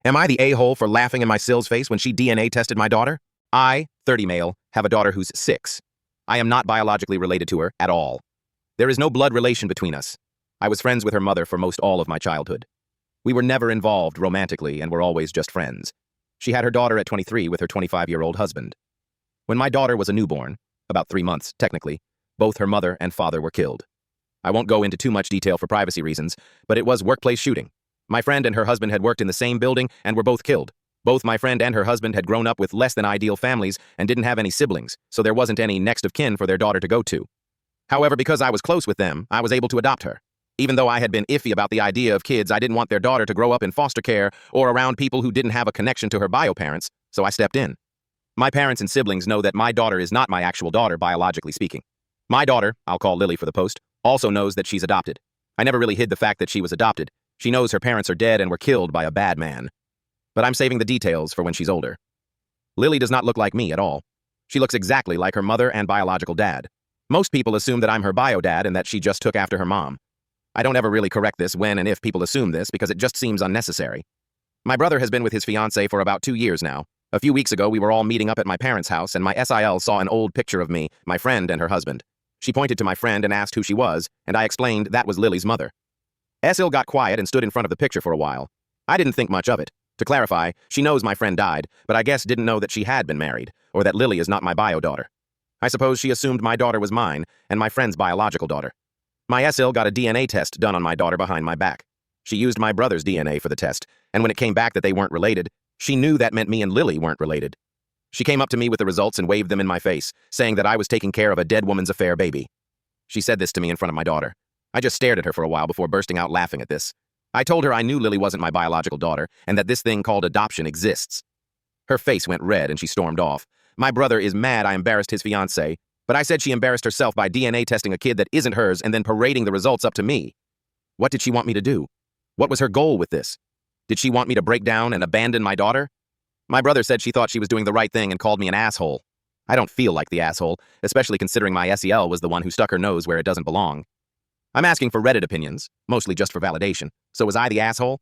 Am I the a-hole for laughing in my SIL's face when she DNA tested my daughter? I, 30 male, have a daughter who's 6. I am not biologically related to her at all. There is no blood relation between us. I was friends with her mother for most all of my childhood. We were never involved romantically and were always just friends. She had her daughter at 23 with her 25-year-old husband. When my daughter was a newborn, about 3 months technically, both her mother and father were killed. I won't go into too much detail for privacy reasons, but it was workplace shooting. My friend and her husband had worked in the same building and were both killed. Both my friend and her husband had grown up with less than ideal families and didn't have any siblings, so there wasn't any next of kin for their daughter to go to. However, because I was close with them, I was able to adopt her. Even though I had been iffy about the idea of kids, I didn't want their daughter to grow up in foster care or around people who didn't have a connection to her bio parents, so I stepped in. My parents and siblings know that my daughter is not my actual daughter, biologically speaking. My daughter, I'll call Lily for the post, also knows that she's adopted. I never really hid the fact that she was adopted. She knows her parents are dead and were killed by a bad man. But I'm saving the details for when she's older. Lily does not look like me at all. She looks exactly like her mother and biological dad. Most people assume that I'm her bio dad and that she just took after her mom. I don't ever really correct this when and if people assume this because it just seems unnecessary. My brother has been with his fiancée for about 2 years now. A few weeks ago, we were all meeting up at my parents' house and my SIL saw an old picture of me, my friend, and her husband. She pointed to my friend and asked who she was, and I explained that was Lily's mother. SIL got quiet and stood in front of the picture for a while. I didn't think much of it. To clarify, she knows my friend died, but I guess didn't know that she had been married, or that Lily is not my bio daughter. I suppose she assumed my daughter was mine, and my friend's biological daughter. My SIL got a DNA test done on my daughter behind my back. She used my brother's DNA for the test, and when it came back that they weren't related, she knew that meant me and Lily weren't related. She came up to me with the results and waved them in my face, saying that I was taking care of a dead woman's affair baby. She said this to me in front of my daughter. I just stared at her for a while before bursting out laughing at this. I told her I knew Lily wasn't my biological daughter, and that this thing called adoption exists. Her face went red and she stormed off. My brother is mad I embarrassed his fiancée, but I said she embarrassed herself by DNA testing a kid that isn't hers and then parading the results up to me. What did she want me to do? What was her goal with this? Did she want me to break down and abandon my daughter? My brother said she thought she was doing the right thing and called me an asshole. I don't feel like the asshole, especially considering my SEL was the one who stuck her nose where it doesn't belong. I'm asking for Reddit opinions, mostly just for validation. So was I the asshole?